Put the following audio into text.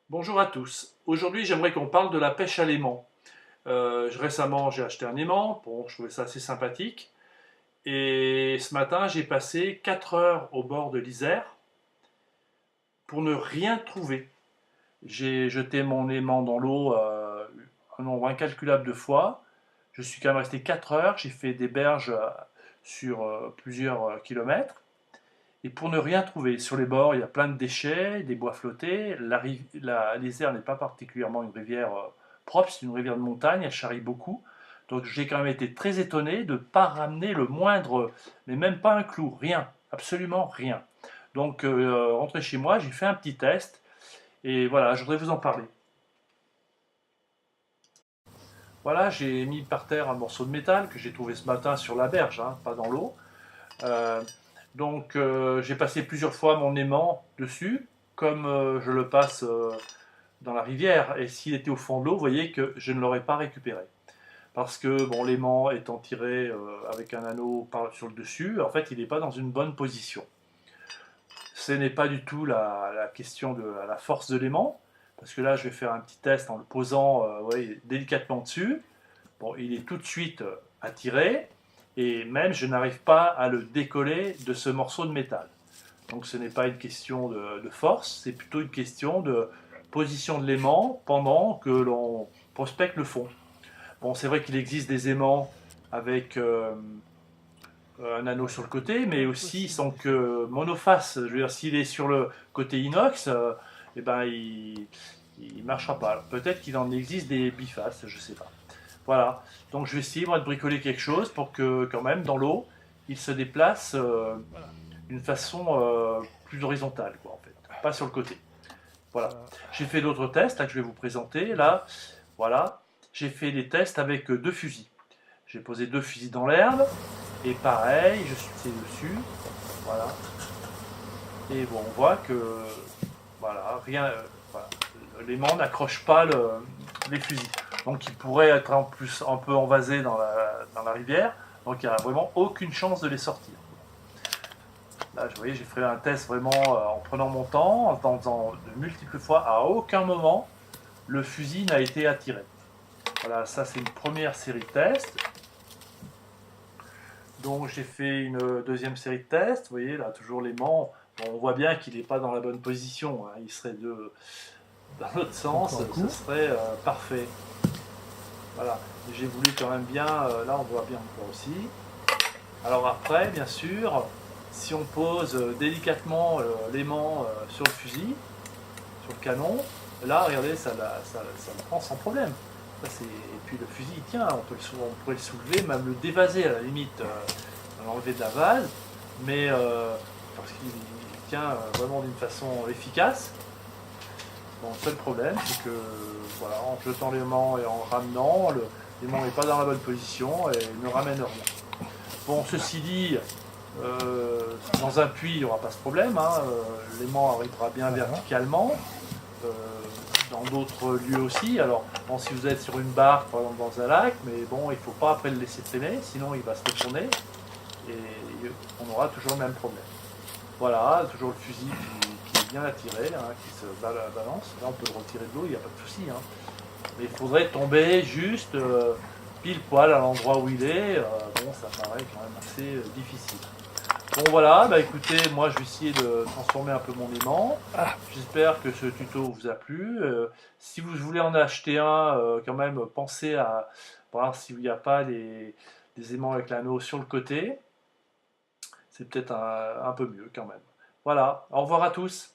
Bonjour à tous. Aujourd'hui, j'aimerais qu'on parle de la pêche à l'aimant. Récemment, j'ai acheté un aimant. Bon, je trouvais ça assez sympathique. Et ce matin, j'ai passé 4 heures au bord de l'Isère pour ne rien trouver. J'ai jeté mon aimant dans l'eau un nombre incalculable de fois. Je suis quand même resté 4 heures. J'ai fait des berges sur plusieurs kilomètres. Et pour ne rien trouver, sur les bords, il y a plein de déchets, des bois flottés. L'Isère n'est pas particulièrement une rivière propre, c'est une rivière de montagne, elle charrie beaucoup. Donc j'ai quand même été très étonné de ne pas ramener le moindre, mais même pas un clou, rien, absolument rien. Donc rentré chez moi, j'ai fait un petit test et voilà, je voudrais vous en parler. Voilà, j'ai mis par terre un morceau de métal que j'ai trouvé ce matin sur la berge, hein, pas dans l'eau. Euh, j'ai passé plusieurs fois mon aimant dessus, comme je le passe dans la rivière. Et s'il était au fond de l'eau, vous voyez que je ne l'aurais pas récupéré. Parce que bon, l'aimant étant tiré avec un anneau sur le dessus, en fait, il n'est pas dans une bonne position. Ce n'est pas du tout la question de la force de l'aimant, parce que là, je vais faire un petit test en le posant délicatement dessus. Bon, il est tout de suite attiré, et même je n'arrive pas à le décoller de ce morceau de métal. Donc ce n'est pas une question de force, c'est plutôt une question de position de l'aimant pendant que l'on prospecte le fond. Bon, c'est vrai qu'il existe des aimants avec un anneau sur le côté, mais aussi sans que monoface. Je veux dire, s'il est sur le côté inox, eh ben, il marchera pas. Peut-être qu'il en existe des bifaces, je sais pas. Voilà. Donc je vais essayer moi de bricoler quelque chose pour que quand même dans l'eau, il se déplace d'une façon plus horizontale, quoi, en fait, pas sur le côté. Voilà. J'ai fait d'autres tests là, que je vais vous présenter. Là, voilà. J'ai fait des tests avec deux fusils. J'ai posé deux fusils dans l'herbe et pareil, je suis passé dessus. Voilà. Et bon, on voit que voilà, rien, voilà. L'aimant n'accroche pas les fusils. Donc il pourrait être en plus un peu envasé dans la rivière. Donc il n'y a vraiment aucune chance de les sortir. Là, vous voyez, j'ai fait un test vraiment en prenant mon temps, en faisant de multiples fois. À aucun moment, le fusil n'a été attiré. Voilà, ça c'est une première série de tests. Donc j'ai fait une deuxième série de tests. Vous voyez, là, toujours l'aimant. Bon, on voit bien qu'il n'est pas dans la bonne position, hein. Il serait dans l'autre sens, ce serait parfait. Voilà, j'ai voulu quand même bien, là on voit bien encore aussi. Alors après, bien sûr, si on pose délicatement l'aimant sur le fusil, sur le canon, là, regardez, ça le prend sans problème. Et puis le fusil, il tient, on pourrait le soulever, même le dévaser à la limite, l'enlever de la vase, mais parce qu'il tient vraiment d'une façon efficace. Bon, le seul problème, c'est que voilà, en jetant l'aimant et en ramenant, l'aimant n'est pas dans la bonne position et ne ramène rien. Bon, ceci dit, dans un puits, il n'y aura pas ce problème, hein, l'aimant arrivera bien verticalement. euh, dans d'autres lieux aussi. Alors, bon, si vous êtes sur une barque, par exemple dans un lac, mais bon, il ne faut pas après le laisser traîner, sinon il va se retourner et on aura toujours le même problème. Voilà, toujours le fusil qui est bien attiré, hein, qui se balance. Là, on peut le retirer de l'eau, il n'y a pas de souci, hein. Mais il faudrait tomber juste pile poil à l'endroit où il est. Bon, ça paraît quand même assez difficile. Bon voilà, bah écoutez, moi je vais essayer de transformer un peu mon aimant. J'espère que ce tuto vous a plu. Si vous voulez en acheter un, quand même, pensez à voir s'il n'y a pas des aimants avec l'anneau sur le côté. C'est peut-être un peu mieux quand même. Voilà, au revoir à tous.